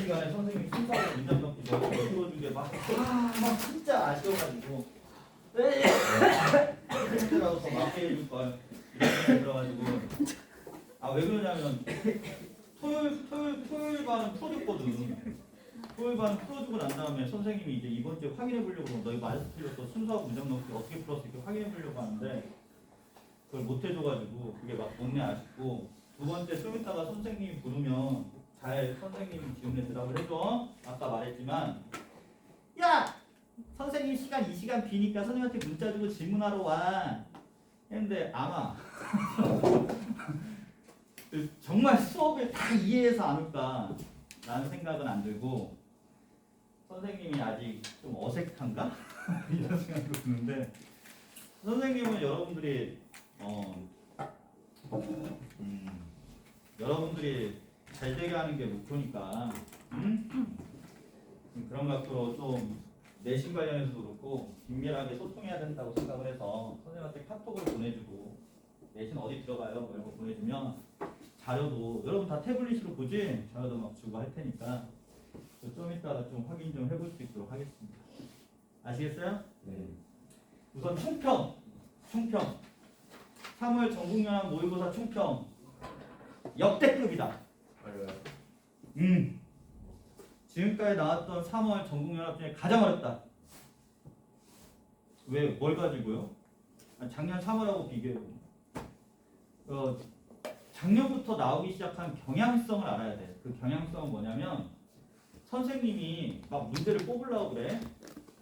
시간에 선생님이 순서하고 문장 넣기 너무 어려워준 게막 진짜 아쉬워가지고 그때라도 더 맞게 해줄 걸 이런 생각이 들어가지고 왜 그러냐면 토요일 반은 풀어줬거든. 토요일 반은 풀어주고 난 다음에 선생님이 이제 이번 주에 확인해 보려고 너 이거 맞았어 틀렸어 순서하고 문장 넣기 어떻게 풀었어 이렇게 확인해 보려고 하는데 그걸 못 해줘가지고 그게 막 못내 아쉽고 두 번째 좀 이따가 선생님이 부르면 잘 선생님이 질문에 대답을 해줘. 아까 말했지만 야! 선생님 시간 이 시간 비니까 선생님한테 문자 주고 질문하러 와 했는데 아마 정말 수업을 다 이해해서 안 올까 라는 생각은 안 들고 선생님이 아직 좀 어색한가? 이런 생각도 드는데 선생님은 여러분들이 잘 되게 하는 게 목표니까 그런 것으로 좀 내신 관련해서도 그렇고 긴밀하게 소통해야 된다고 생각을 해서 선생님한테 카톡을 보내주고 내신 어디 들어가요? 이런 거 보내주면 자료도 여러분 다 태블릿으로 보지? 자료도 막 주고 할 테니까 좀 이따가 좀 확인 좀 해볼 수 있도록 하겠습니다. 아시겠어요? 네. 우선 총평 3월 전국연합 모의고사 총평 역대급이다. 지금까지 나왔던 3월 전국연합 중에 가장 어렵다. 왜? 뭘 가지고요? 작년 3월하고 비교해보면 작년부터 나오기 시작한 경향성을 알아야 돼. 그 경향성은 뭐냐면 선생님이 막 문제를 뽑으려고 그래.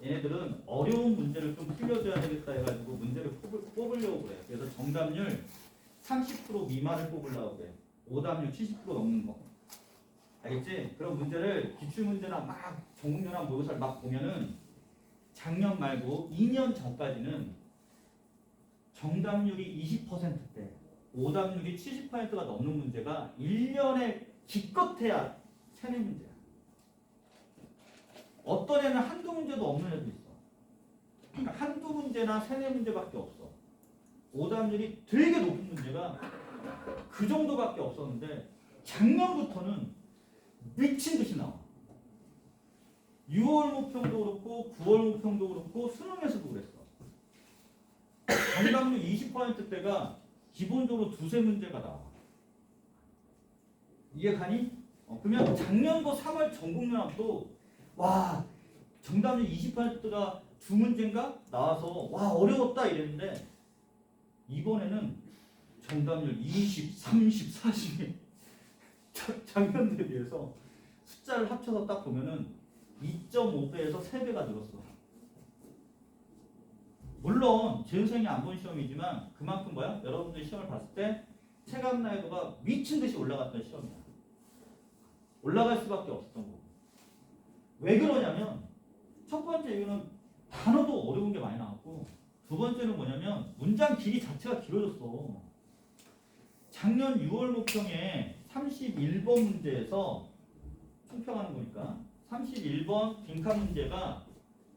얘네들은 어려운 문제를 좀 풀려줘야 되겠다 해가지고 문제를 뽑으려고 그래. 그래서 정답률 30% 미만을 뽑으려고 그래. 오답률 70% 넘는 거. 알겠지? 그런 문제를 기출문제나 막 전국연합 모의고사를 막 보면은 작년 말고 2년 전까지는 정답률이 20%대 오답률이 70%가 넘는 문제가 1년에 기껏해야 3-4문제야. 어떤 애는 한두 문제도 없는 애도 있어. 그러니까 한두 문제나 3-4문제밖에 없어. 오답률이 되게 높은 문제가 그 정도밖에 없었는데 작년부터는 미친 듯이 나와. 6월 모평도 그렇고 9월 모평도 그렇고 수능에서도 그랬어. 정답률 20%대가 기본적으로 2-3문제가 나와. 이해 가니? 그러면 작년도 3월 전국연합도 와 정답률 20%가 2문제인가 나와서 와 어려웠다 이랬는데 이번에는 정답률 20, 30, 40이 작년 대비해서 숫자를 합쳐서 딱 보면은 2.5배에서 3배가 늘었어. 물론 재수생이 안 본 시험이지만 그만큼 뭐야? 여러분들 시험을 봤을 때 체감 난이도가 미친 듯이 올라갔던 시험이야. 올라갈 수밖에 없었던 거고. 왜 그러냐면 첫 번째 이유는 단어도 어려운 게 많이 나왔고 두 번째는 뭐냐면 문장 길이 자체가 길어졌어. 작년 6월 모평에 31번 문제에서 총평하는 거니까 31번 빈칸 문제가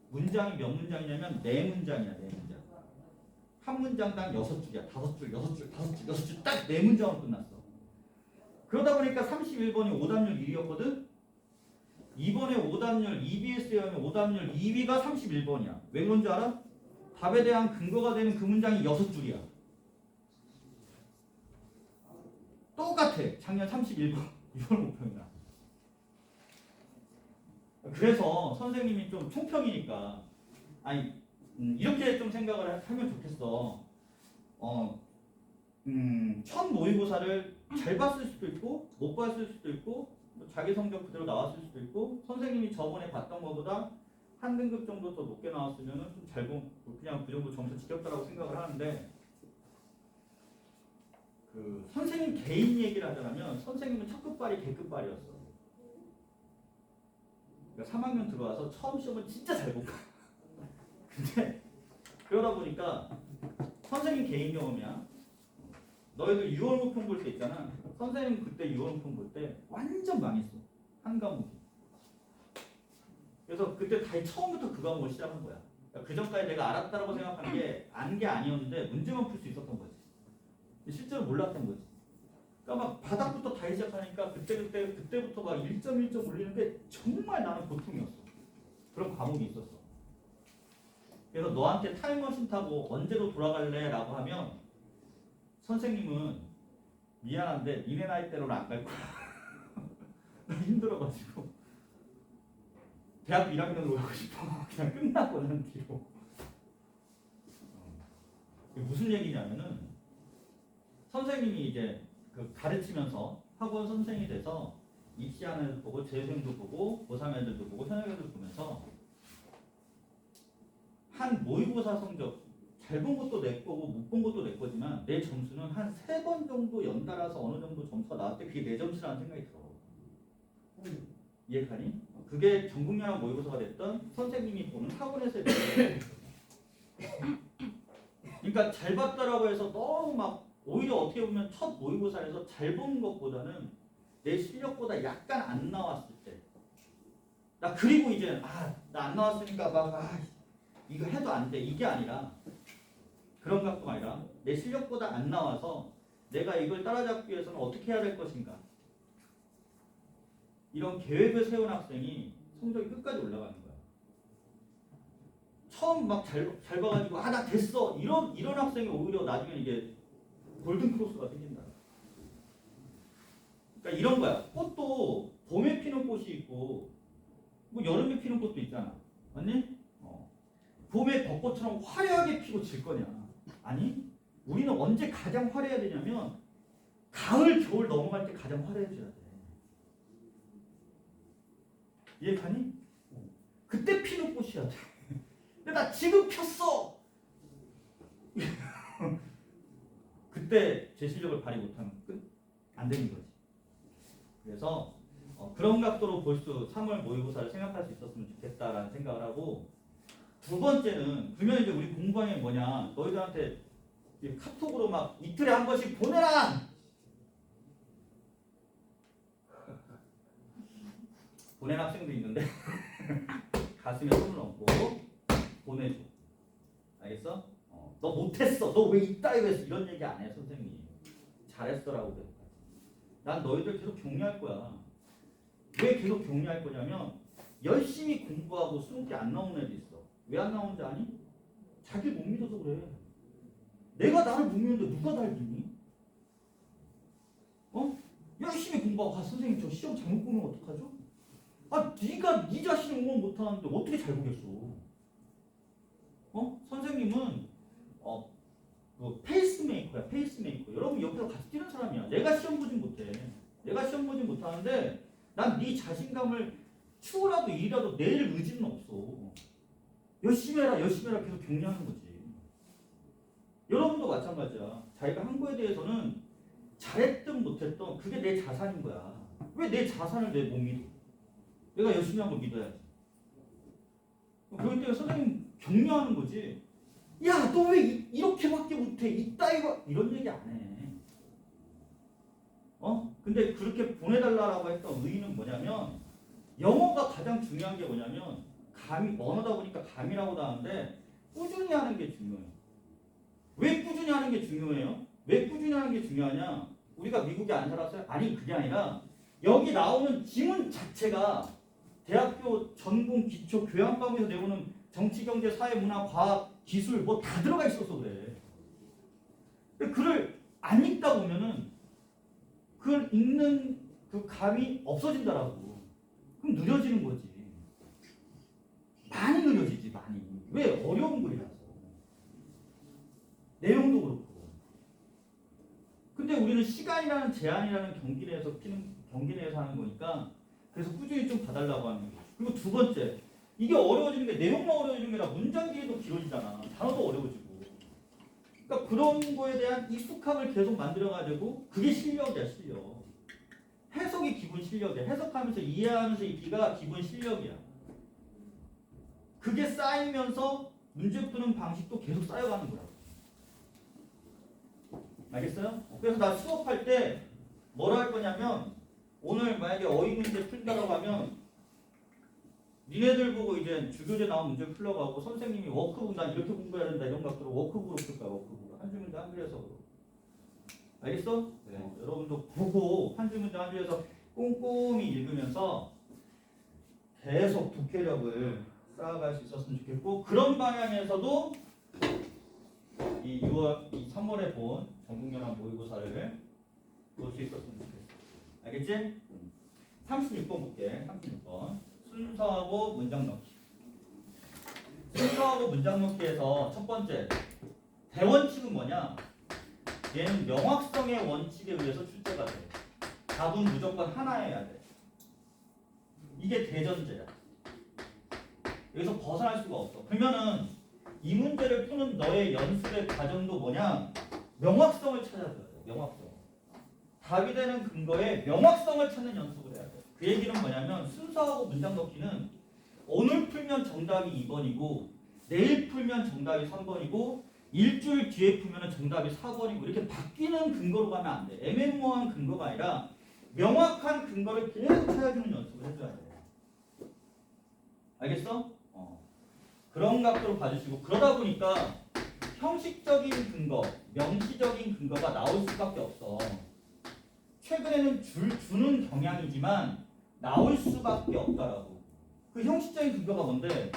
문장이 몇 문장이냐면 4문장이야. 4문장. 한 문장당 6줄이야. 5줄, 6줄, 5줄, 6줄 딱 4문장으로 끝났어. 그러다 보니까 31번이 오답률 1위였거든. 이번에 오답률 EBS에 하면 오답률 2위가 31번이야. 왜 그런 줄 알아? 답에 대한 근거가 되는 그 문장이 6줄이야. 똑같아. 작년 31번 6월 모평이랑. 그래서 선생님이 좀 총평이니까 이렇게 좀 생각을 하면 좋겠어. 첫 모의고사를 잘 봤을 수도 있고 못 봤을 수도 있고 자기 성적 그대로 나왔을 수도 있고 선생님이 저번에 봤던 것보다 한 등급 정도 더 높게 나왔으면 좀 잘 본 그냥 그 정도 점수 지켰다라고 생각을 하는데 그 선생님 개인 얘기를 하자면 선생님은 첫 끝발이 개끝발이었어. 그러니까 3학년 들어와서 처음 시험을 진짜 잘 본 거야. 근데 그러다 보니까 선생님 개인 경험이야. 너희들 6월 모평 볼 때 있잖아. 선생님 그때 6월 모평 볼 때 완전 망했어. 한 과목이. 그래서 그때 다시 처음부터 그 과목을 시작한 거야. 그러니까 그 전까지 내가 알았다라고 생각한 게 아닌 게 아니었는데 문제만 풀 수 있었던 거지. 실제로 몰랐던 거지. 그러니까 막 바닥부터 다 시작하니까 그때부터 막 1.1점 올리는 게 정말 나는 고통이었어. 그런 과목이 있었어. 그래서 너한테 타임머신 타고 언제로 돌아갈래? 라고 하면 선생님은 미안한데 니네 나이대로는 안 갈 거야. 나 힘들어가지고 대학교 1학년으로 가고 싶어. 그냥 끝나고 난 뒤로. 무슨 얘기냐면은 선생님이 이제 그 가르치면서 학원 선생이 돼서 입시하는 애들 보고 재수생도 보고 고3 애들도 보고 현역 애들 보면서 한 모의고사 성적 잘 본 것도 내 거고 못 본 것도 내 거지만 내 점수는 한 3번 정도 연달아서 어느 정도 점수가 나올 때 그게 내 점수라는 생각이 들어. 이해가니? 그게 전국연합 모의고사가 됐던 선생님이 보는 학원에서의 그러니까 잘 봤다라고 해서 너무 막 오히려 어떻게 보면 첫 모의고사에서 잘 본 것보다는 내 실력보다 약간 안 나왔을 때 나 그리고 이제 나 안 나왔으니까 막 이거 해도 안 돼 이게 아니라 그런 각도가 아니라 내 실력보다 안 나와서 내가 이걸 따라잡기 위해서는 어떻게 해야 될 것인가 이런 계획을 세운 학생이 성적이 끝까지 올라가는 거야. 처음 막 잘 봐가지고 나 됐어 이런 학생이 오히려 나중에 이게 골든 크로스가 생긴다. 그러니까 이런 거야. 꽃도 봄에 피는 꽃이 있고 뭐 여름에 피는 꽃도 있잖아. 맞니? 봄에 벚꽃처럼 화려하게 피고 질 거냐? 아니, 우리는 언제 가장 화려해야 되냐면 가을, 겨울 넘어갈 때 가장 화려해져야 돼. 이해가니? 그때 피는 꽃이야 돼. 근데 나 지금 폈어. 그때 제 실력을 발휘 못하면 안 되는 거지. 그래서 그런 각도로 볼 수 3월 모의고사를 생각할 수 있었으면 좋겠다라는 생각을 하고 두 번째는 그러면 이제 우리 공부하는 게 뭐냐 너희들한테 카톡으로 막 이틀에 한 번씩 보내라. 보낸 학생도 있는데 가슴에 손을 얹고 보내줘. 알겠어? 너 못했어. 너 왜 이따위로 했어? 이런 얘기 안 해 선생님. 잘했어라고 돼. 난 너희들 계속 격려할 거야. 왜 계속 격려할 거냐면 열심히 공부하고 수능때 안 나오는 애도 있어. 왜 안 나오는지 아니? 자기 못 믿어서 그래. 내가 나를 못 믿는데 누가 날 믿니? 열심히 공부하고 선생님 저 시험 잘못 보면 어떡하죠? 네가 네 자신을 응원 못하는데 어떻게 잘 보겠어? 선생님은 그 페이스메이커야. 페이스메이커. 여러분 옆에서 같이 뛰는 사람이야. 내가 시험 보진 못해. 내가 시험 보진 못하는데 난 네 자신감을 추구라도 일이라도 낼 의지는 없어. 열심히 해라 계속 격려하는 거지. 여러분도 마찬가지야. 자기가 한 거에 대해서는 잘했든 못했든 그게 내 자산인 거야. 왜 내 자산을 내 못 믿어? 내가 열심히 한 걸 믿어야지. 그럴 때 선생님 격려하는 거지. 야, 너 왜 이렇게밖에 못해? 이따위가 이런 얘기 안 해. 근데 그렇게 보내달라고 했던 의의는 뭐냐면 영어가 가장 중요한 게 뭐냐면 감이 언어다 보니까 감이라고도 하는데 꾸준히 하는 게 중요해요. 왜 꾸준히 하는 게 중요해요? 왜 꾸준히 하는 게 중요하냐? 우리가 미국에 안 살았어요? 아니 그게 아니라 여기 나오는 지문 자체가 대학교 전공 기초 교양 과목에서 내오는 정치, 경제, 사회, 문화, 과학, 기술 뭐 다 들어가 있어서 그래. 글을 안 읽다 보면은 그걸 읽는 그 감이 없어진다라고. 그럼 느려지는 거지. 많이 느려지지 많이. 왜? 어려운 글이라서. 내용도 그렇고. 근데 우리는 시간이라는 제한이라는 경기 내에서 하는 거니까 그래서 꾸준히 좀 봐달라고 하는 거죠. 그리고 두 번째, 이게 어려워지는 게 내용만 어려워지는 게 아니라 문장 길이도 길어지잖아. 단어도 어려워지고. 그러니까 그런 거에 대한 익숙함을 계속 만들어가지고 그게 실력이야, 실력. 해석이 기본 실력이야. 해석하면서 이해하면서 읽기가 기본 실력이야. 그게 쌓이면서 문제 푸는 방식도 계속 쌓여가는 거야. 알겠어요? 그래서 나 수업할 때 뭐라 할 거냐면 오늘 만약에 어휘 문제 풀다가 가면 니네들 보고 이제 주교재 나온 문제 풀려고 하고 선생님이 워크북 난 이렇게 공부해야 된다 이런 것들을 워크북으로 풀 거야. 워크북 한 주문제 한 그래서 알겠어? 네. 여러분도 보고 한 줄 문장 한 줄에서 꼼꼼히 읽으면서 계속 독해력을 쌓아갈 수 있었으면 좋겠고, 그런 방향에서도 이 3월에 본 전국연합 모의고사를 볼 수 있었으면 좋겠어. 알겠지? 36번 볼게. 36번. 순서하고 문장 넣기. 순서하고 문장 넣기에서 첫 번째, 대원칙은 뭐냐? 얘는 명확성의 원칙에 의해서 출제가 돼. 답은 무조건 하나여야 돼. 이게 대전제야. 여기서 벗어날 수가 없어. 그러면은 이 문제를 푸는 너의 연습의 과정도 뭐냐? 명확성을 찾아줘야 돼. 명확성. 답이 되는 근거에 명확성을 찾는 연습을 해야 돼. 그 얘기는 뭐냐면 순서하고 문장 넣기는 오늘 풀면 정답이 2번이고 내일 풀면 정답이 3번이고 일주일 뒤에 풀면 정답이 4번이고 이렇게 바뀌는 근거로 가면 안 돼. 애매모호한 근거가 아니라 명확한 근거를 계속 찾아주는 연습을 해줘야 돼. 알겠어? 그런 각도로 봐주시고, 그러다 보니까 형식적인 근거, 명시적인 근거가 나올 수밖에 없어. 최근에는 주는 경향이지만 나올 수밖에 없다라고. 그 형식적인 근거가 뭔데?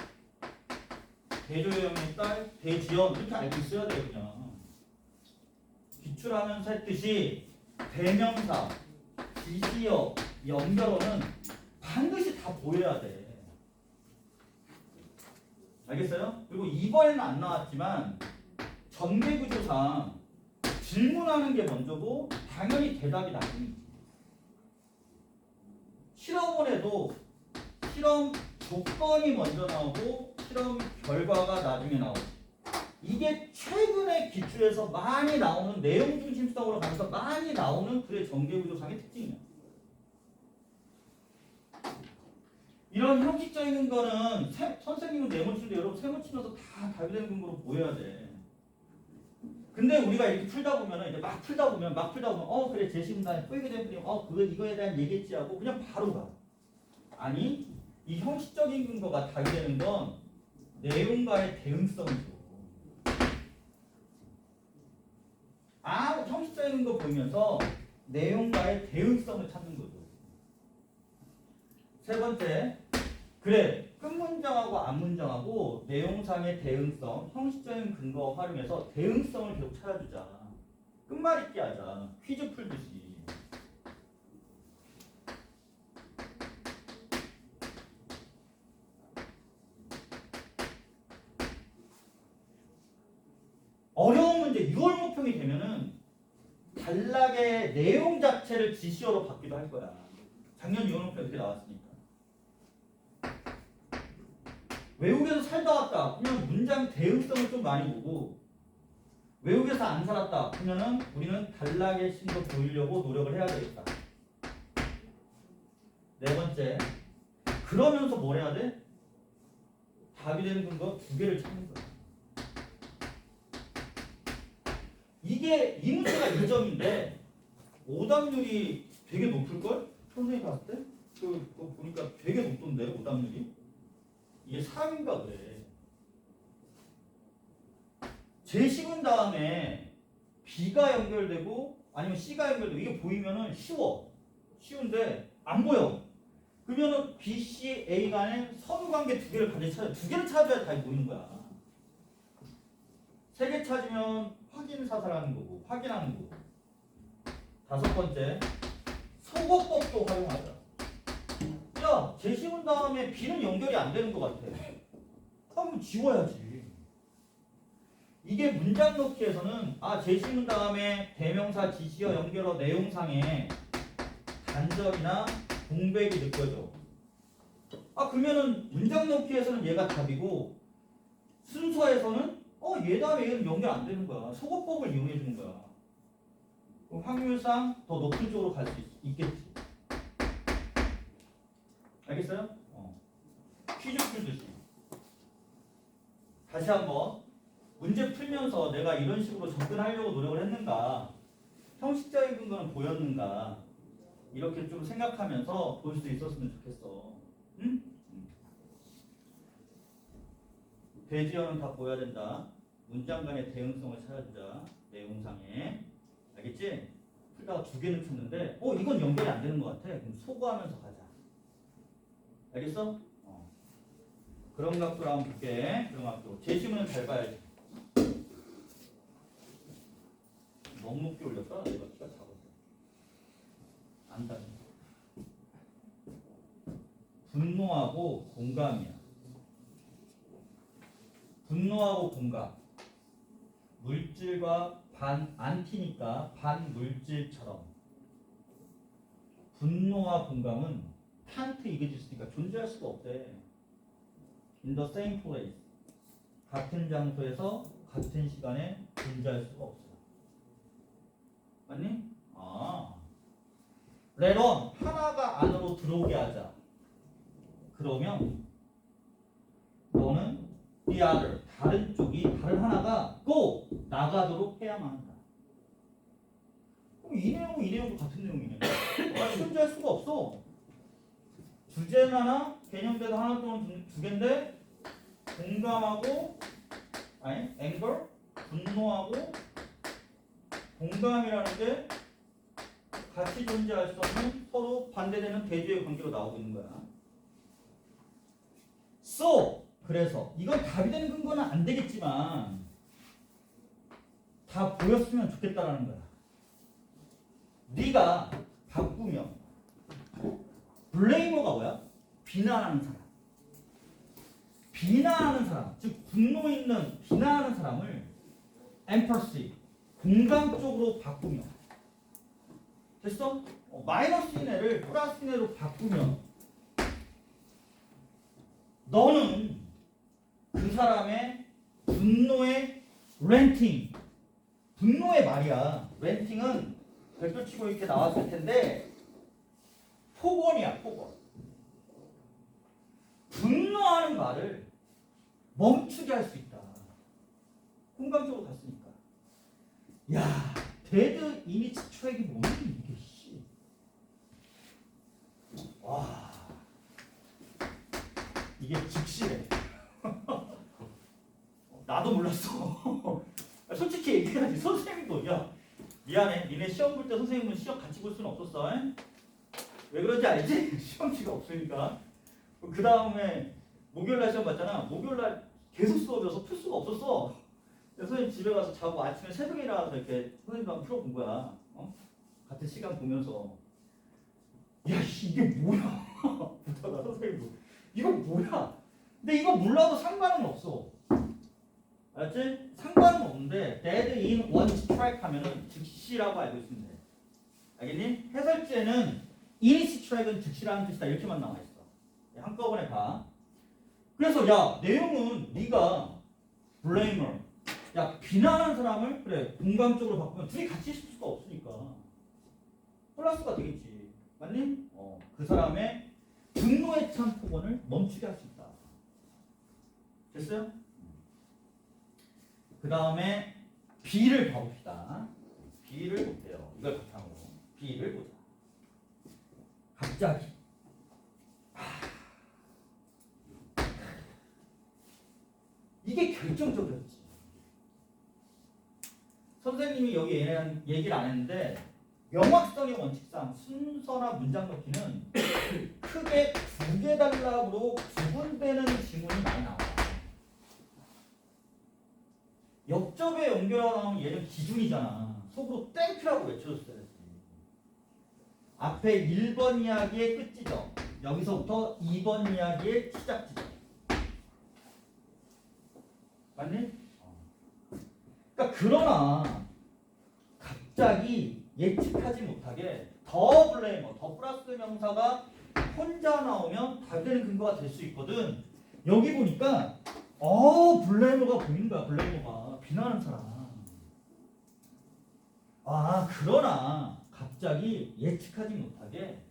대조영의 딸, 대지연 이렇게 알고 있어야 돼요. 그냥 기출하면서 했듯이 대명사, 지시어, 연결어는 반드시 다 보여야 돼. 알겠어요? 그리고 이번에는 안 나왔지만 전개구조상 질문하는 게 먼저고 당연히 대답이 나중이지. 실험원에도 실험 조건이 먼저 나오고 실험 결과가 나중에 나오고, 이게 최근에 기출에서 많이 나오는 내용 중심성으로 가면서 많이 나오는 그의 전개구조상의 특징이야. 이런 형식적인 거는 선생님은 네모 치는데 여러분 세모 치면서 다 답이 되는 근거로 보여야 돼. 근데 우리가 이렇게 풀다 보면은 이제 막 풀다 보면 그래 제시문단에 뿌이게 되면 그거 이거에 대한 얘기했지 하고 그냥 바로 가. 아니 이 형식적인 근거가 답이 되는 건 내용과의 대응성이죠. 형식적인 거 보면서 내용과의 대응성을 찾는 거죠. 세 번째, 그래 끝문장하고 앞문장하고 내용상의 대응성, 형식적인 근거 활용해서 대응성을 계속 찾아주자. 끝말잇기 하자. 퀴즈 풀듯이. 어려운 문제 6월 모평이 되면은 단락의 내용 자체를 지시어로 받기도 할 거야. 작년 6월 모평 이렇게 나왔으니까. 외국에서 살다 왔다. 그러면 문장 대응성을 좀 많이 보고, 외국에서 안 살았다. 그러면은 우리는 단락의 심도 보이려고 노력을 해야 되겠다. 네 번째, 그러면서 뭘 해야 돼? 답이 되는 근거 2개를 찾는 거야. 이게 이 문제가 2점인데 오답률이 되게 높을걸? 선생님이 봤을 때? 그거 보니까 되게 높던데 오답률이? 이게 3인가 그래. 제시문 다음에 B가 연결되고 아니면 C가 연결되고 이게 보이면은 쉬운데 안 보여. 그러면은 B, C, A 간의 선후관계 2개를 반드시 찾아. 2개를 찾아야 답이 보이는 거야. 3개 찾으면 확인사살하는 거고 확인하는 거고. 5번째, 소거법도 활용하자. 야, 제시문 다음에 B는 연결이 안 되는 것 같아. 그럼 지워야지. 이게 문장 넣기에서는 제시문 다음에 대명사, 지시어, 연결어, 내용상에 간접이나 공백이 느껴져. 그러면은 문장 넣기에서는 얘가 답이고 순서에서는 얘 다음에 얘는 연결 안 되는 거야. 소거법을 이용해 주는 거야. 그럼 확률상 더 높은 쪽으로 갈 수 있겠지. 알겠어요? 퀴즈 풀듯이. 다시 한번 문제 풀면서 내가 이런 식으로 접근하려고 노력을 했는가, 형식적인 근거는 보였는가, 이렇게 좀 생각하면서 볼 수 있었으면 좋겠어. 응? 대지어는 다 보여야 된다. 문장 간의 대응성을 찾아주자. 내용상에. 알겠지? T에다가 두 개는 쳤는데 이건 연결이 안 되는 것 같아. 그럼 소거하면서 가자. 알겠어? 그런 각도로 한번 볼게. 그런 각도. 제시문은 잘 봐야지. 너무 높게 올렸다. 내가 키가 작아서. 안 닿네. 분노하고 공감이야. 분노하고 공감. 물질과 안티니까 반물질처럼. 분노와 공감은 can't exist니까 존재할 수가 없대. In the same place. 같은 장소에서 같은 시간에 존재할 수가 없어. 맞니? 레론 하나가 안으로 들어오게 하자. 그러면 너는 the other 다른 쪽이 다른 하나가 go 나가도록 해야만 한다. 그럼 이 내용도 같은 내용이네. 존재할 수가 없어. 주제는 하나, 개념대도 하나 또는 두 개인데 공감하고 anger 분노하고 공감이라는 게 같이 존재할 수 없는 서로 반대되는 대조의 관계로 나오고 있는 거야. So 그래서 이건 답이 되는 근거는 안 되겠지만 다 보였으면 좋겠다라는 거야. 네가 바꾸면 블레이머가 뭐야? 비난하는 사람. 비난하는 사람, 즉 분노 있는 비난하는 사람을 empathy, 공감 쪽으로 바꾸면 됐어? 마이너스인 애를 플러스인 애로 바꾸면 너는 그 사람의 분노의 렌팅, 분노의 말이야. 렌팅은 별표치고 이렇게 나왔을 텐데 폭언이야, 폭언. 분노하는 말을 멈추게 할 수 있다. 공감적으로 갔으니까. 야, 데드 이니치 트랙이 뭐니 이게 씨. 와, 이게 즉시래. 나도 몰랐어. 솔직히 얘기해야지. 선생님도 야 미안해. 니네 시험 볼 때 선생님은 시험 같이 볼 수는 없었어. 왜 그런지 알지? 시험지가 없으니까. 그 다음에 목요일날 시험 봤잖아. 목요일날 계속 수업이어서 풀 수가 없었어. 선생님 집에 가서 자고 아침에 새벽에 일어나서 이렇게 선생님과 풀어본 거야. 같은 시간 보면서 야 이게 뭐야? 보다가 선생님도 이거 뭐야? 근데 이거 몰라도 상관은 없어. 알았지? 상관은 없는데 dead in one strike 하면은 즉시라고 알고 있으면 돼. 알겠니? 해설지에는 in strike은 즉시라는 뜻이다 이렇게만 나와 있어. 한꺼번에 봐. 그래서 야 내용은 네가 blamer, 야 비난하는 사람을 그래 공감적으로 바꾸면 둘이 같이 있을 수가 없으니까 플러스가 되겠지. 맞니? 그 사람의 분노에 찬 폭언을 멈추게 할 수 있다. 됐어요? 그 다음에 B를 봐봅시다. B를 볼게요. 이걸 바탕으로 B를 보자. 갑자기 이게 결정적이었지. 선생님이 여기 얘기를 안 했는데 명확성의 원칙상 순서나 문장 넣기는 크게 두 개 단락으로 구분되는 지문이 많이 나와요. 역접에 연결하고 나오면 얘는 기준이잖아. 속으로 땡큐라고 외쳐줬어야지. 앞에 1번 이야기의 끝 지점, 여기서부터 2번 이야기의 시작 지점. 맞니? 그러니까 그러나 갑자기 예측하지 못하게 더 블레이머, 더 플러스 명사가 혼자 나오면 답되는 근거가 될 수 있거든. 여기 보니까 블레이머가 보이는 거야. 블레이머가 비난하는 사람. 그러나 갑자기 예측하지 못하게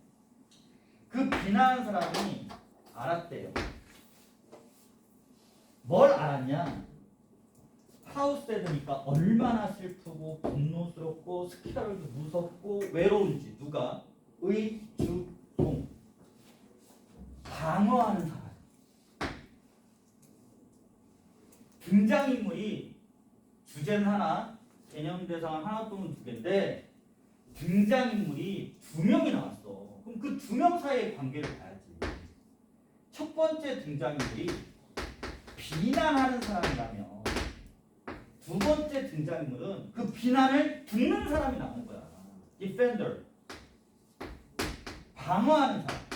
그 비난하는 사람이 알았대요. 뭘 알았냐? 하우스에드니까 얼마나 슬프고 분노스럽고 스키라르도 무섭고 외로운지. 누가? 의주동. 방어하는 사람. 등장인물이 주제는 하나, 개념 대상은 하나 또는 두 개인데 등장인물이 두 명이 나왔어. 그럼 그 두 명 사이의 관계를 봐야지. 첫 번째 등장인물이 비난하는 사람이라면 두 번째 등장인물은 그 비난을 듣는 사람이 나오는 거야. defender. 방어하는 사람.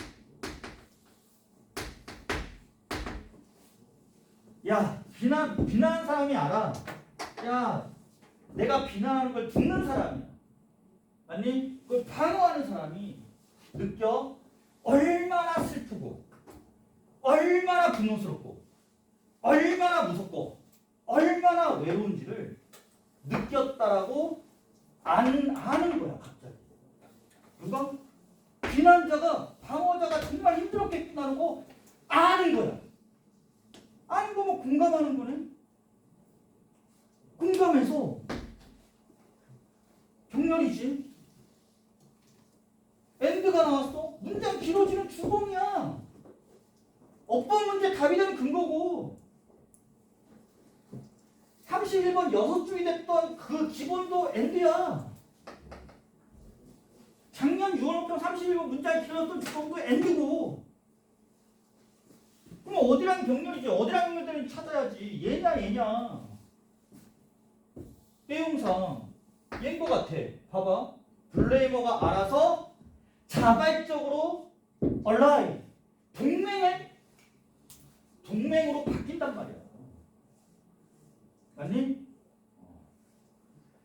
야, 비난하는 사람이 알아. 야, 내가 비난하는 걸 듣는 사람이야. 아니, 그걸 방어하는 사람이 느껴 얼마나 슬프고, 얼마나 분노스럽고, 얼마나 무섭고, 얼마나 외로운지를 느꼈다라고 아는 거야, 갑자기. 누가? 비난자가, 방어자가 정말 힘들었겠구나는 거 아는 거야. 아는 거면 공감하는 거네. 공감해서 격렬이지. 엔드가 나왔어. 문장 길어지면 주공이야. 어법 문제 답이 되는 근거고. 31번 6줄이 됐던 그 기본도 엔드야. 작년 6월호평 31번 문장이 길어졌던 주공도 엔드고. 그럼 어디랑 격렬이지? 어디랑 격렬되는지 찾아야지. 얘냐. 내용상 얘인 것 같아. 봐봐. 블레이머가 알아서 자발적으로 얼라이 동맹으로 바뀐단 말이야. 맞니?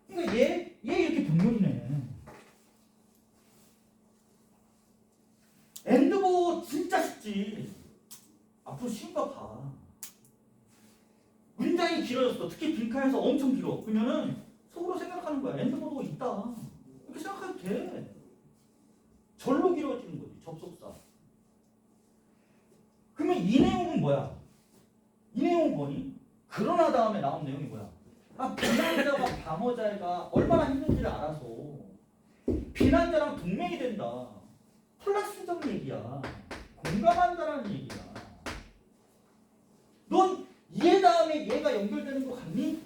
그러니까 얘 이렇게 병렬이네. 엔드보 진짜 쉽지. 앞으로 쉬운 거 봐. 문장이 길어졌어. 특히 빈칸에서 엄청 길어. 그러면은 속으로 생각하는 거야. 엔드보도 있다. 이렇게 생각해도 돼. 절로 길어지는 거지. 접속사. 그러면 이 내용은 뭐야? 이 내용은 뭐니? 그러나 다음에 나온 내용이 뭐야? 비난자와 방어자가 얼마나 힘든지를 알아서 비난자랑 동맹이 된다. 플러스적 얘기야. 공감한다라는 얘기야. 넌 얘 다음에 얘가 연결되는 거 같니?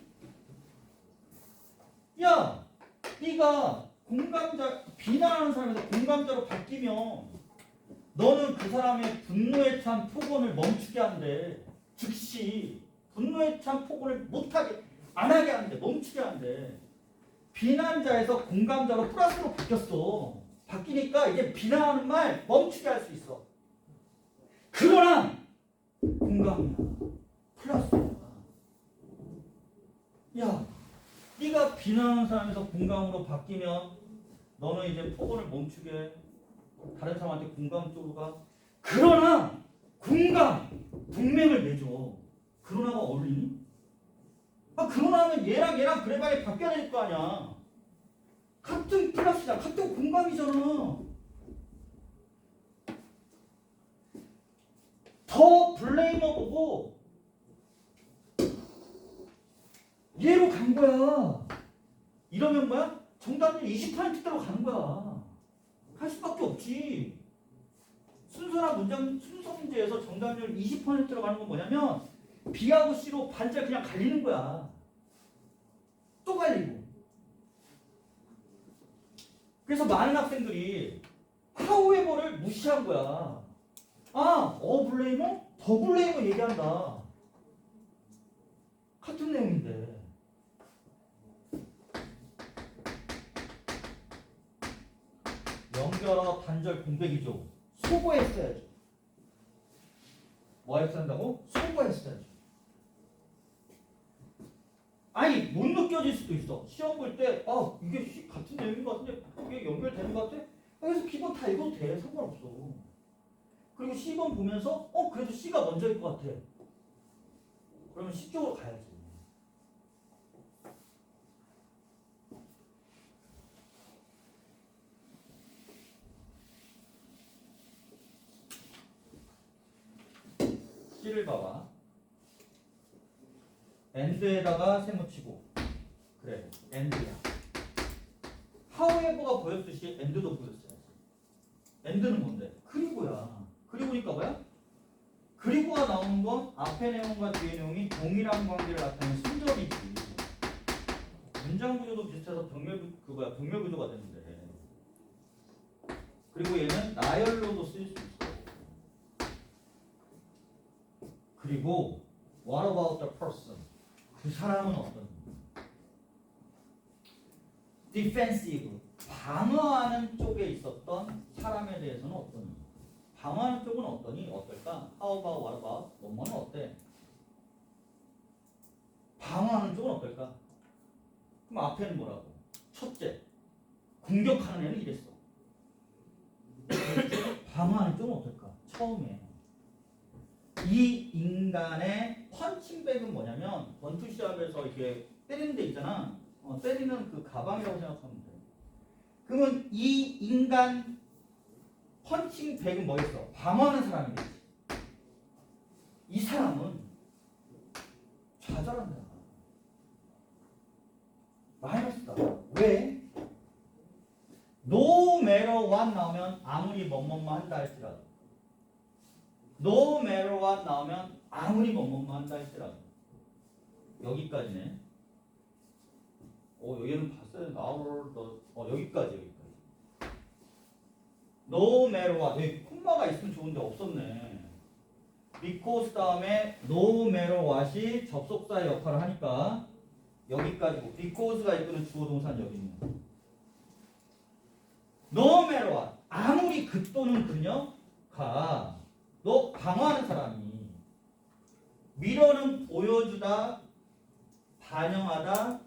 야, 네가 비난하는 사람에서 공감자로 바뀌면 너는 그 사람의 분노에 찬 폭언을 멈추게 한대. 즉시 분노에 찬 폭언을 안 하게 한대. 멈추게 한대. 비난자에서 공감자로 플러스로 바뀌었어. 바뀌니까 이제 비난하는 말 멈추게 할 수 있어. 그러나 공감이야. 플러스야. 야, 네가 비난하는 사람에서 공감으로 바뀌면 너는 이제 폭언을 멈추게 다른 사람한테 공감 쪽으로 가. 그러나 동맹을 맺어. 그러나가 어울리니? 그러나 하면 얘랑 그래봐야 바뀌어야 될 거 아니야. 같은 플러스야. 같은 공감이잖아. 더 블레이머 보고 얘로 간 거야. 이러면 뭐야? 정답률 20%대로 가는 거야. 할 수밖에 없지. 순서 문제에서 정답률 20%로 가는 건 뭐냐면 B하고 C로 반절 그냥 갈리는 거야. 또 갈리고. 그래서 많은 학생들이 however를 무시한 거야. 블레이머? 더 블레이머 얘기한다. 같은 내용인데. 연결어 단절 공백이죠. 소거했어야죠. 뭐 했어야 한다고? 소거했어야죠. 아니 못 느껴질 수도 있어. 시험 볼 때 이게 같은 내용인 것 같은데 이게 연결되는 것 같아? 그래서 B번 다 읽어도 돼. 상관없어. 그리고 C번 보면서 그래도 C가 먼저일 것 같아. 그러면 C 쪽으로 가야지. C를 봐봐. end에다가 세모치고. 그래, end야. however가 보였듯이 end도 보였어야지. end는 뭔데? 그리고야. 그리고니까 뭐야? 그리고가 나오는 건 앞에 내용과 뒤에 내용이 동일한 관계를 나타내는 순절이지. 문장 구조도 비슷해서 병렬 구조가 되는데 그리고 얘는 나열로도 쓸 수 있어. 그리고 what about the person? 그 사람은 어떤? defensive. 방어하는 쪽에 있었던 사람에 대해서는 어떠니? 방어하는 쪽은 어떠니? 어떨까? How about, what about? 뭐는 어때? 방어하는 쪽은 어떨까? 그럼 앞에는 뭐라고? 첫째, 공격하는 애는 이랬어. 방어하는 쪽은 어떨까? 처음에 이 인간의 펀칭백은 뭐냐면 원투시합에서 이렇게 때리는 데 있잖아. 때리는 그 가방이라고 생각하면 돼. 그러면 이 인간 펀칭백은 뭐겠어? 방어하는 사람이겠지. 이 사람은 좌절한다. 마이너스다. 왜? No matter what 나오면 아무리 뭐뭐뭐 한다 할지라도, no matter what 나오면 아무리 뭐뭐뭐 한다 할지라도, 여기까지네. 여기는 봤어야 되는데 여기까지. No matter what. 여기 콤마가 있으면 좋은데 없었네. because 다음에 no matter what이 접속사의 역할을 하니까 여기까지고, because가 이끄는 주어 동사는 여기 있네. No matter what. 아무리 그 또는 그녀가, 너 방어하는 사람이, 미러는 보여주다, 반영하다,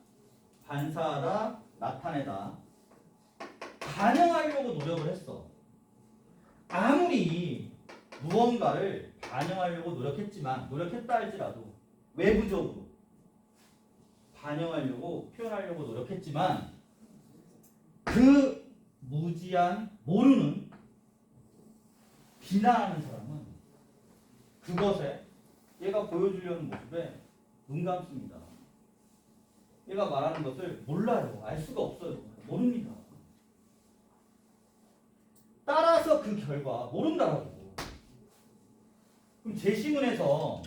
반사하다, 나타내다. 반영하려고 노력을 했어. 아무리 무언가를 반영하려고 노력했다 할지라도, 외부적으로 반영하려고, 표현하려고 노력했지만, 그 무지한, 모르는, 비난하는 사람은 그것에, 얘가 보여주려는 모습에 눈 감습니다. 얘가 말하는 것을 몰라요. 알 수가 없어요. 모릅니다. 따라서 그 결과 모른다라고. 그럼 제시문에서,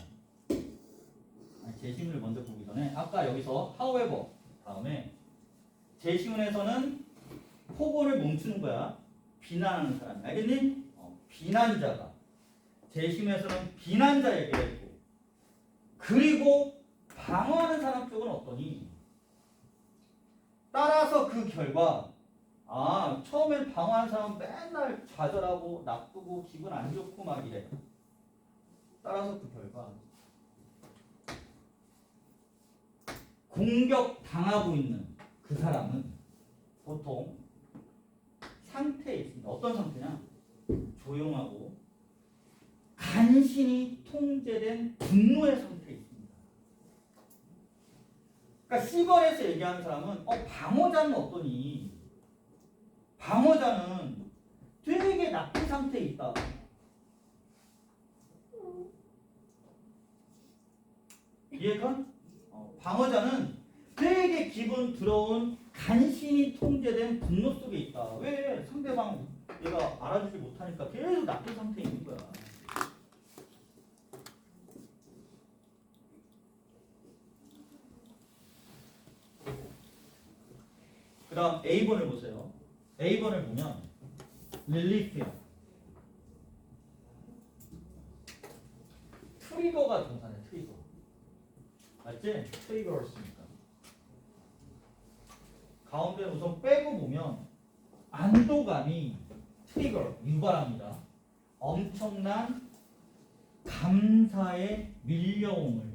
제시문을 먼저 보기 전에 아까 여기서 however 다음에 제시문에서는 폭언을 멈추는 거야. 비난하는 사람. 알겠니? 비난자가. 제시문에서는 비난자 얘기했고, 그리고 방어하는 사람 쪽은 어떠니? 따라서 그 결과, 처음엔 방어하는 사람은 맨날 좌절하고 나쁘고 기분 안 좋고 막 이래. 따라서 그 결과, 공격당하고 있는 그 사람은 보통 상태에 있습니다. 어떤 상태냐? 조용하고 간신히 통제된 분노의 상태에 있습니다. 그러니까 C번에서 얘기하는 사람은 방어자는 어떠니? 방어자는 되게 나쁜 상태에 있다. 이해가? 방어자는 되게 기분 더러운 간신히 통제된 분노 속에 있다. 왜? 상대방 얘가 알아주지 못하니까 계속 나쁜 상태에 있는 거야. 그 다음 A번을 보세요. A번을 보면 릴리프야. 트리거가 동사네. 트리거. 맞지? 트리거를 쓰니까. 가운데 우선 빼고 보면 안도감이 트리거, 유발합니다. 엄청난 감사의 밀려옴을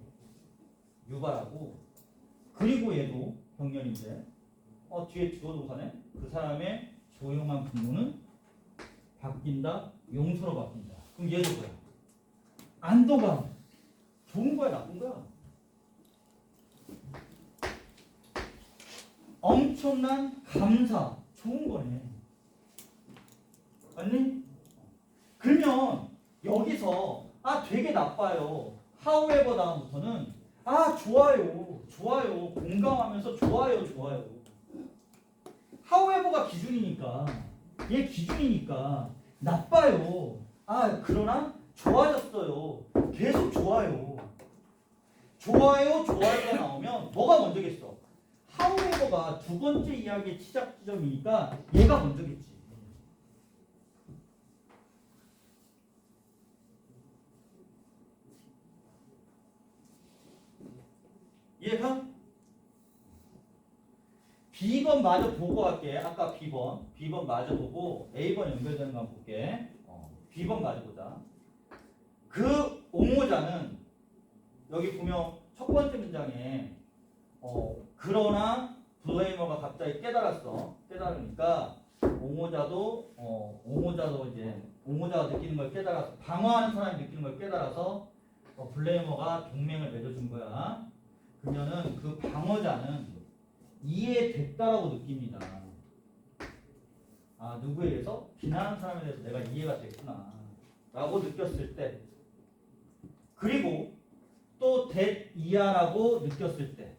유발하고, 그리고 얘도 병렬인데 뒤에 주어 동사네. 그 사람의 조용한 분노는 바뀐다, 용서로 바뀐다. 그럼 얘도 뭐야? 안도감. 좋은 거야, 나쁜 거야? 엄청난 감사. 좋은 거네. 맞니? 그러면 여기서 되게 나빠요. however 다음부터는 좋아요. 공감하면서 좋아요. however가 기준이니까, 얘 기준이니까 나빠요. 그러나 좋아졌어요. 계속 좋아요가 나오면 뭐가 먼저겠어? however가 두 번째 이야기의 시작 지점이니까 얘가 먼저겠지. B번 마저 보고 갈게. 아까 B번 마저 보고 A번 연결되는 거 한번 볼게. B번 마저 보자. 그 옹호자는 여기 보면 첫 번째 문장에 그러나 블레이머가 갑자기 깨달으니까 옹호자도 이제 옹호자가 느끼는 걸 깨달아서 방어하는 사람이 느끼는 걸 깨달아서 블레이머가 동맹을 맺어준 거야. 그러면은 그 방어자는 이해됐다라고 느낍니다. 아, 누구에 대해서? 비난하는 사람에 대해서 내가 이해가 됐구나 라고 느꼈을 때, 그리고 또 이하라고 느꼈을 때,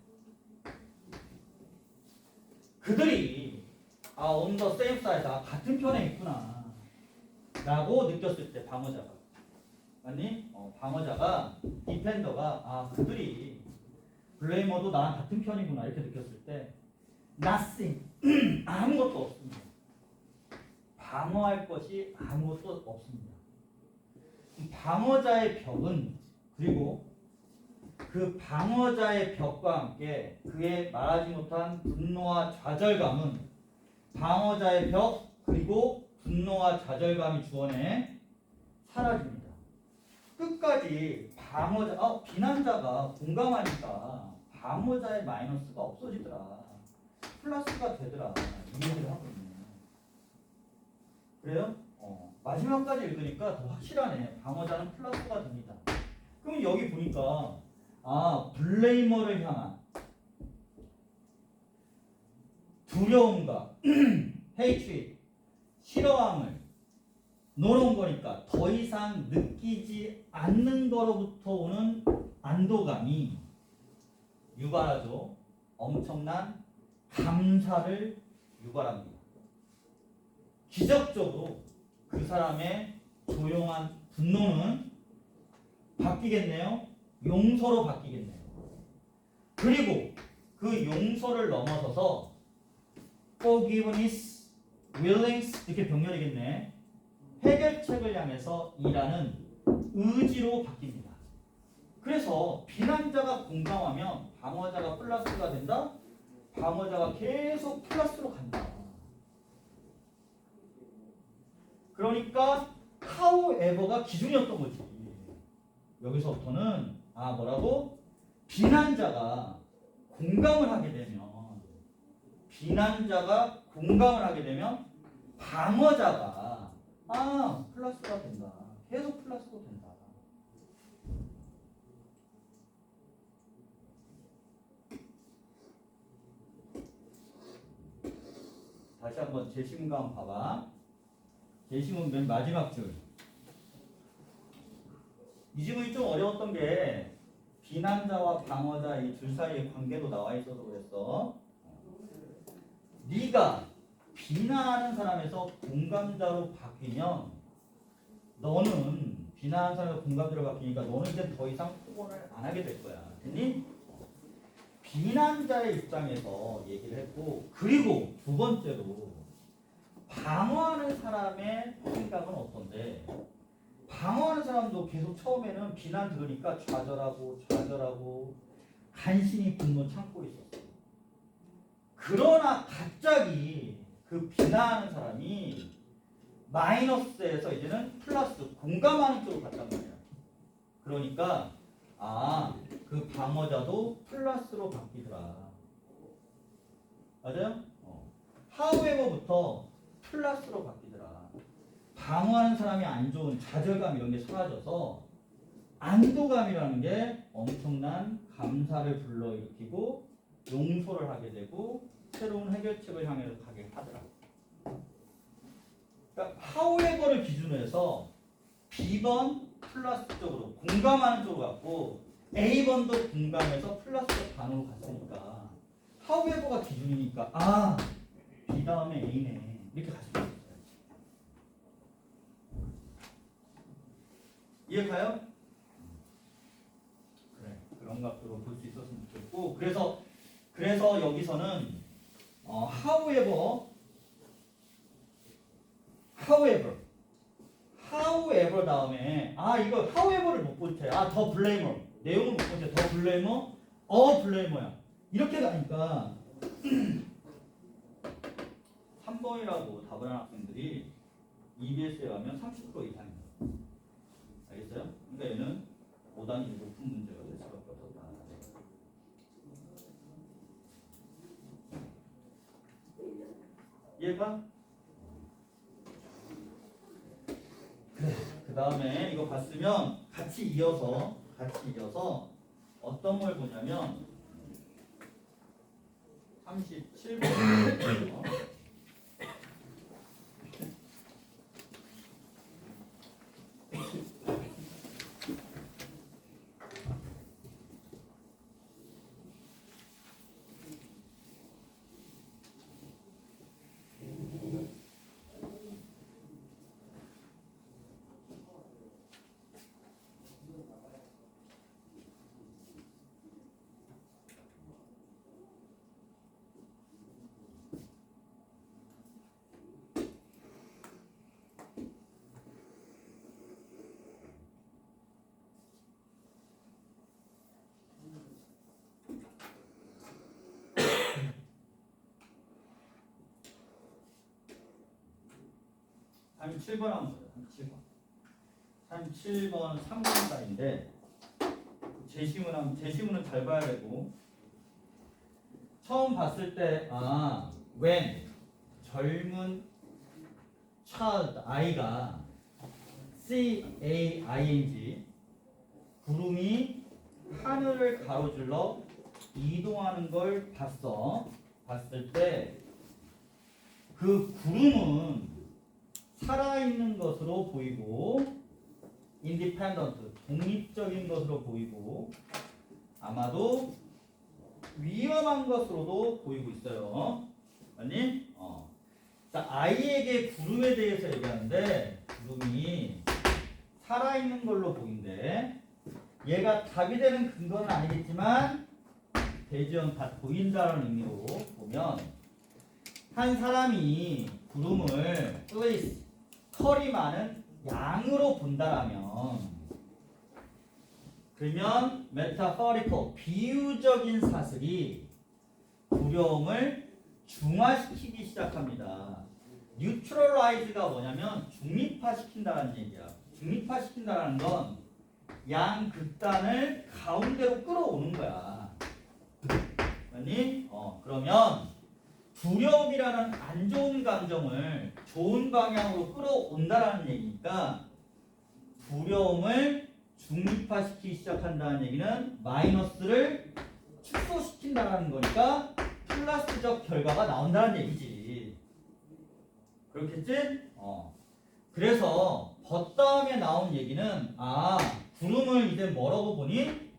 그들이 on the same side, 같은 편에 있구나 라고 느꼈을 때, 방어자가 아니 방어자가 디펜더가 그들이 블레이머도 나랑 같은 편이구나 이렇게 느꼈을 때 nothing 아무것도 없습니다. 방어할 것이 아무것도 없습니다. 방어자의 벽은, 그리고 그 방어자의 벽과 함께 그의 말하지 못한 분노와 좌절감은 방어자의 벽 그리고 분노와 좌절감이 주어내 사라집니다. 끝까지 비난자가 공감하니까 방어자의 마이너스가 없어지더라, 플러스가 되더라, 이해를 하거든요. 그래요? 마지막까지 읽으니까 더 확실하네. 방어자는 플러스가 됩니다. 그럼 여기 보니까 블레이머를 향한 두려움과 hatred, 싫어함을 놓은 거니까 더 이상 느끼지 않는 거로부터 오는 안도감이 유발하죠. 엄청난 감사를 유발합니다. 기적적으로 그 사람의 조용한 분노는 바뀌겠네요. 용서로 바뀌겠네요. 그리고 그 용서를 넘어서서 forgiveness, willingness 이렇게 병렬이겠네. 해결책을 향해서 일하는 의지로 바뀝니다. 그래서 비난자가 공감하면 방어자가 플러스가 된다. 방어자가 계속 플러스로 간다. 그러니까 however가 기준이었던 거지. 여기서부터는 뭐라고? 비난자가 공감을 하게 되면 방어자가 플러스가 된다. 계속 플러스로 된다. 다시 한번 제시문감 봐봐. 제시문 맨 마지막 줄. 이 지문이 좀 어려웠던 게 비난자와 방어자 이 줄 사이의 관계도 나와 있어서 그랬어. 네가 비난하는 사람에서 공감자로 바뀌면 너는 비난하는 사람에서 공감자로 바뀌니까 너는 이제 더 이상 폭언을 안 하게 될 거야. 됐니? 비난자의 입장에서 얘기를 했고, 그리고 두 번째로 방어하는 사람의 생각은 어떤데, 방어하는 사람도 계속 처음에는 비난 들으니까 좌절하고 간신히 분노 참고 있었어. 그러나 갑자기 그 비난하는 사람이 마이너스에서 이제는 플러스, 공감하는 쪽으로 갔단 말이야. 그러니까 그 방어자도 플러스로 바뀌더라. 맞아요? however부터 플러스로 바뀌더라. 방어하는 사람이 안 좋은 좌절감 이런 게 사라져서 안도감이라는 게 엄청난 감사를 불러일으키고 용서를 하게 되고 새로운 해결책을 향해서 가게 하더라. 그러니까 however를 기준으로 해서 B번 플러스 쪽으로 공감하는 쪽으로 갔고 A번도 공감해서 플러스 반으로 갔으니까 however가 기준이니까 B 다음에 A네 이렇게 갈 수 있어요. 이해 가요? 그래, 그런 각도로 볼 수 있었으면 좋겠고, 그래서 여기서는 however 다음에 이거 however를 못 볼 때 더 블레이머 내용을 못 볼 때 더 블레이머야 이렇게 가니까 3번이라고 답을 한 학생들이 EBS에 가면 30% 이상입니다. 알겠어요? 그러니까 얘는 5단위 높은 문제가 될 수밖에 없었다. 얘가 그래. 그 다음에 이거 봤으면 같이 이어서 어떤 걸 보냐면 37번 한 7번 하면 돼요. 한 7번 3번짜리인데 제시문은 잘 봐야 되고 처음 봤을 때 when 젊은 child 아이가 CAING 구름이 하늘을 가로질러 이동하는 걸 봤을 때 그 구름은 살아있는 것으로 보이고 independent 독립적인 것으로 보이고 아마도 위험한 것으로도 보이고 있어요. 아니? 자, 아이에게 구름에 대해서 얘기하는데 구름이 살아있는 걸로 보인대. 얘가 답이 되는 근거는 아니겠지만 대지연 다 보인다는 의미로 보면 한 사람이 구름을 fleece 털이 많은 양으로 본다라면 그러면 metaphorical 비유적인 사슬이 두려움을 중화시키기 시작합니다. neutralize가 뭐냐면 중립화시킨다는 얘기야. 중립화시킨다는 건 양 극단을 가운데로 끌어오는 거야. 아니? 그러면 두려움이라는 안 좋은 감정을 좋은 방향으로 끌어온다라는 얘기니까 두려움을 중립화시키기 시작한다는 얘기는 마이너스를 축소시킨다는 거니까 플러스적 결과가 나온다는 얘기지. 그렇겠지? 그래서 다음에 나온 얘기는 구름을 이제 뭐라고 보니?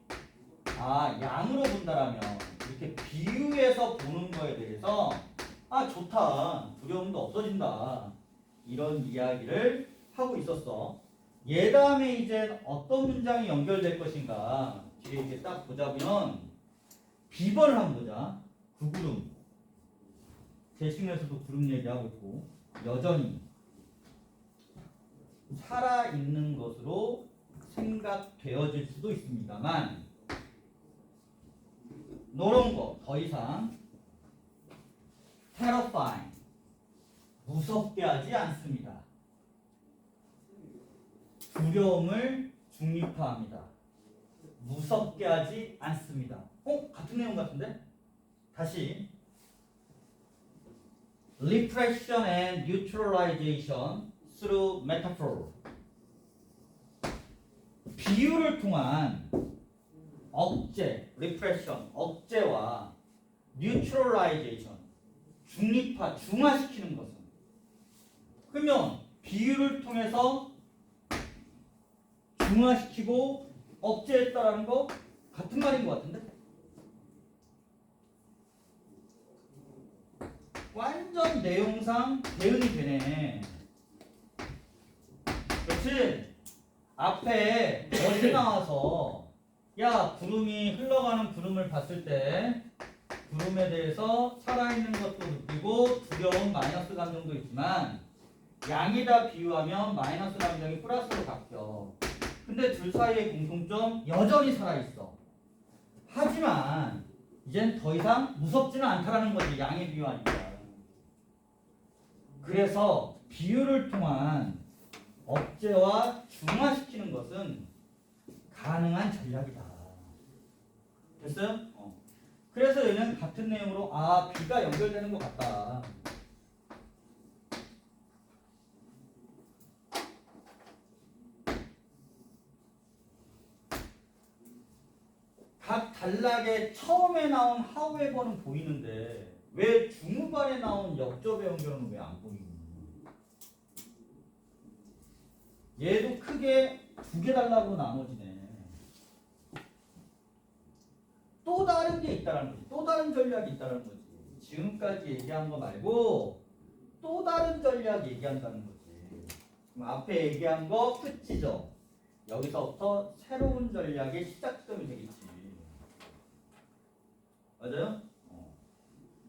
양으로 본다라면 이렇게 비유해서 보는 거에 대해서 좋다. 두려움도 없어진다. 이런 이야기를 하고 있었어. 얘 다음에 이제 어떤 문장이 연결될 것인가 뒤에 이렇게 딱 보자 보면 B번을 한번 보자. 그 구름. 제시문에서도 구름 얘기하고 있고 여전히 살아있는 것으로 생각되어질 수도 있습니다만 노런 거 더 이상 terrifying 무섭게 하지 않습니다. 두려움을 중립화합니다. 무섭게 하지 않습니다. 같은 내용 같은데? 다시 repression and neutralization through metaphor 비유를 통한 억제, repression, 억제와 neutralization 중립화, 중화시키는 것은 그러면 비유를 통해서 중화시키고 억제했다라는 거 같은 말인 것 같은데? 완전 내용상 대응이 되네. 그렇지? 앞에 어디 나와서 야 구름이 흘러가는 구름을 봤을 때 구름에 대해서 살아있는 것도 느끼고 두려운 마이너스 감정도 있지만 양이다 비유하면 마이너스 감정이 플러스로 바뀌어. 근데 둘 사이의 공통점 여전히 살아있어. 하지만 이젠 더 이상 무섭지는 않다라는 거지. 양에 비유하니까. 그래서 비유를 통한 억제와 중화시키는 것은 가능한 전략이다. 됐어요? 그래서 얘는 같은 내용으로 B가 연결되는 것 같다. 각 단락에 처음에 나온 however는 보이는데 왜 중후반에 나온 역접의 연결은 왜 안 보이니? 얘도 크게 두 개 단락으로 나눠지네. 또 다른 게 있다는 거지. 또 다른 전략이 있다는 거지. 지금까지 얘기한 거 말고 또 다른 전략 얘기한다는 거지. 그럼 앞에 얘기한 거 끝이죠. 여기서부터 새로운 전략의 시작점이 되겠지. 맞아요?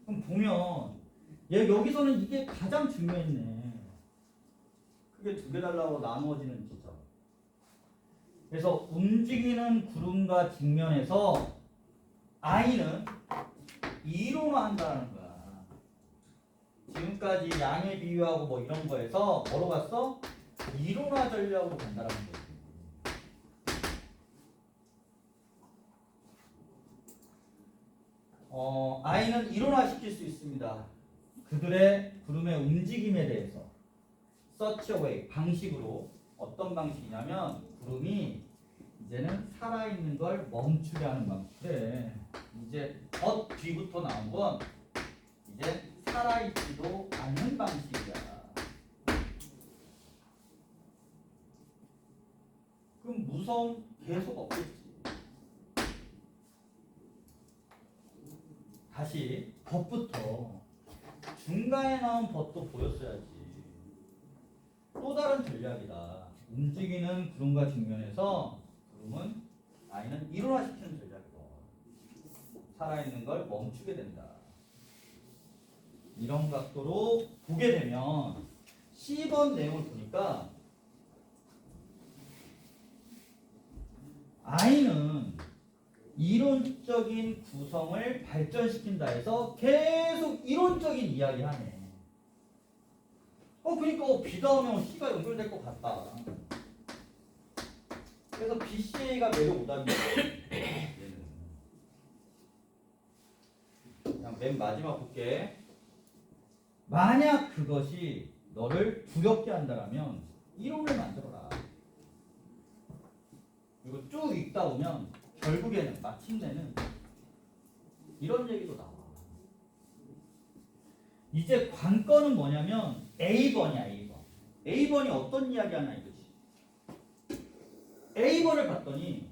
그럼 보면 얘 여기서는 이게 가장 중요했네. 크게 두 개 달라고 나누어지는 지점. 그래서 움직이는 구름과 직면에서 I는 이론화한다는 거야. 지금까지 양의 비유하고 뭐 이런 거에서 뭐로 갔어? 이론화 전략으로 간다는 거지. I는 이론화시킬 수 있습니다. 그들의 구름의 움직임에 대해서 such a way, 방식으로. 어떤 방식이냐면 구름이 이제는 살아있는 걸 멈추게 하는 방식. 그래, 이제 뒤부터 나온 건 이제 살아있지도 않는 방식이야. 그럼 무서움 계속 없겠지. 다시 법부터 중간에 나온 법도 보였어야지. 또 다른 전략이다. 움직이는 구름과 직면에서 구름은 I는 이론화시키는 전략이다. 살아있는 걸 멈추게 된다. 이런 각도로 보게 되면 C번 내용을 보니까 I는 이론적인 구성을 발전시킨다 해서 계속 이론적인 이야기 하네. 그러니까 B가 오면 C가 연결될 것 같다. 그래서 BCA가 매력 오답이야. 그냥 맨 마지막 볼게. 만약 그것이 너를 두렵게 한다면 이론을 만들어라. 그리고 쭉 읽다 보면 결국에는 마침내는 이런 얘기도 나와. 이제 관건은 뭐냐면 A번이야. A번이 어떤 이야기 하나 이거지. A번을 봤더니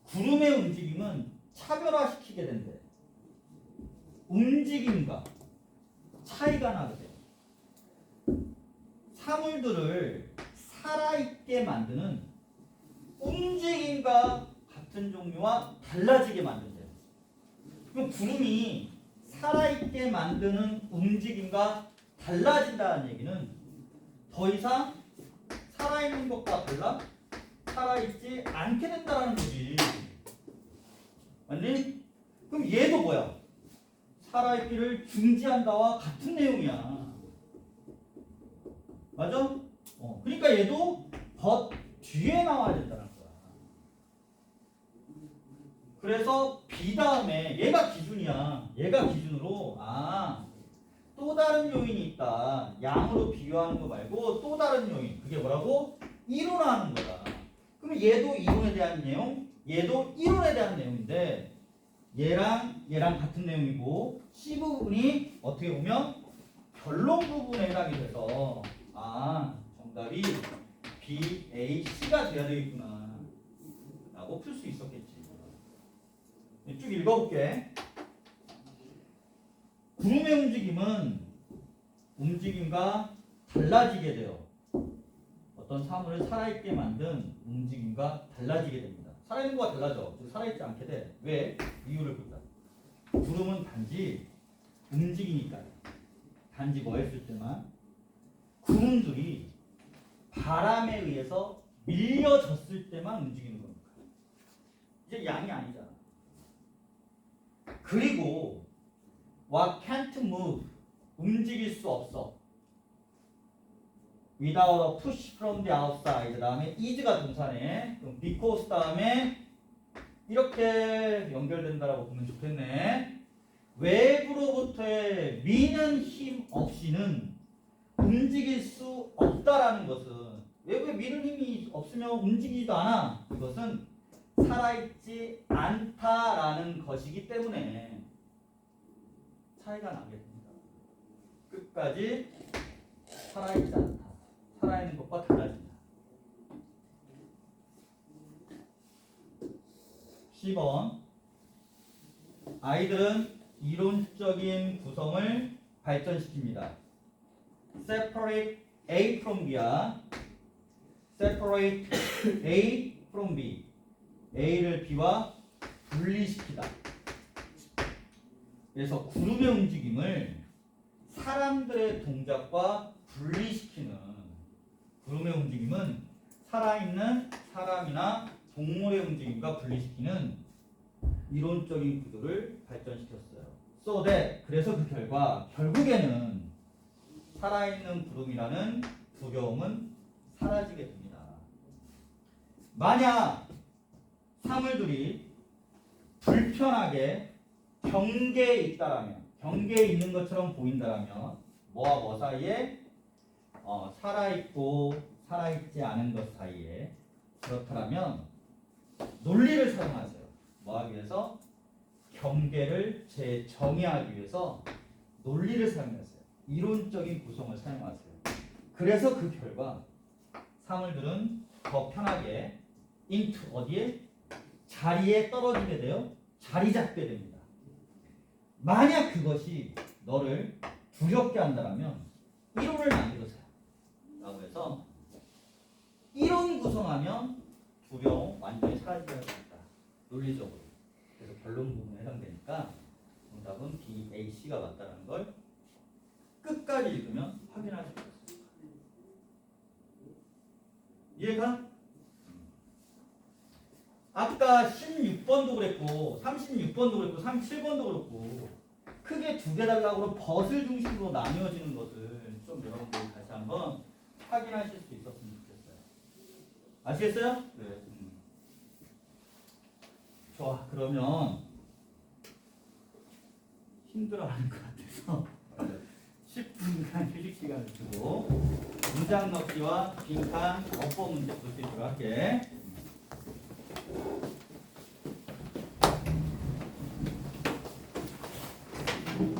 구름의 움직임은 차별화시키게 된대. 움직임과 차이가 나게 돼. 사물들을 살아있게 만드는 움직임과 같은 종류와 달라지게 만든대. 그럼 구름이 살아있게 만드는 움직임과 달라진다는 얘기는 더 이상 살아있는 것과 달라 살아있지 않게 된다는 거지. 맞니? 그럼 얘도 뭐야? 살아있기를 중지한다와 같은 내용이야. 맞아? 그러니까 얘도 but 뒤에 나와야 된다는 거야. 그래서 B 다음에 얘가 기준이야. 얘가 기준으로 또 다른 요인이 있다. 양으로 비교하는 거 말고 또 다른 요인. 그게 뭐라고? 이론화하는 거다. 그러면 얘도 이론에 대한 내용, 얘도 이론에 대한 내용인데 얘랑 같은 내용이고 C 부분이 어떻게 보면 결론 부분에 해당이 돼서 정답이 B, A, C가 돼야 되겠구나 라고 풀 수 있었겠지. 쭉 읽어볼게. 구름의 움직임은 움직임과 달라지게 돼요. 어떤 사물을 살아있게 만든 움직임과 달라지게 됩니다. 살아있는 거와 달라져. 살아있지 않게 돼. 왜? 이유를 보자. 구름은 단지 움직이니까. 단지 뭐 했을 때만 구름들이 바람에 의해서 밀려졌을 때만 움직이는 겁니다. 이제 양이 아니잖아. 그리고 what can't move 움직일 수 없어. without a push from the outside 다음에 is가 동사네. 그럼 because 다음에 이렇게 연결된다라고 보면 좋겠네. 외부로부터의 미는 힘 없이는 움직일 수 없다라는 것은 외부에 미는 힘이 없으면 움직이지도 않아. 이것은 살아있지 않다라는 것이기 때문에 차이가 나게 됩니다. 끝까지 살아있지 않다. 살아있는 것과 달라진다. 10번 아이들은 이론적인 구성을 발전시킵니다. Separate A from B야. Separate A from B. A를 B와 분리시키다. 그래서 구름의 움직임을 사람들의 동작과 분리시키는 구름의 움직임은 살아있는 사람이나 동물의 움직임과 분리시키는 이론적인 구조를 발전시켰어요. So that 그래서 그 결과 결국에는 살아있는 구름이라는 두려움은 사라지게 됩니다. 만약 사물들이 불편하게 경계에 있다라면, 경계에 있는 것처럼 보인다라면 뭐와 뭐 사이에? 살아있고 살아있지 않은 것 사이에. 그렇다면 논리를 사용하세요. 뭐 하기 위해서? 경계를 재정의하기 위해서 논리를 사용하세요. 이론적인 구성을 사용하세요. 그래서 그 결과 사물들은 더 편하게 into 어디에? 자리에 떨어지게 돼요. 자리 잡게 됩니다. 만약 그것이 너를 두렵게 한다면 이론을 만들어서요. 라고 해서 이론 구성하면 두려움 완전히 사라지게 됩니다. 논리적으로. 그래서 결론 부분에 해당되니까 정답은 B, A, C가 맞다는 걸 끝까지 읽으면 확인할 수 있습니다. 이해가? 아까 16번도 그랬고 36번도 그랬고 37번도 그렇고 크게 두 개 달라고 벗을 중심으로 나뉘어지는 것을 좀 여러분들이 다시 한번 확인하실 수 있었으면 좋겠어요. 아시겠어요? 네. 좋아. 그러면 힘들어하는 것 같아서 10분간 휴식 시간을 두고 문장 넣기와 빈칸 어법 문제 볼 수 있도록 할게.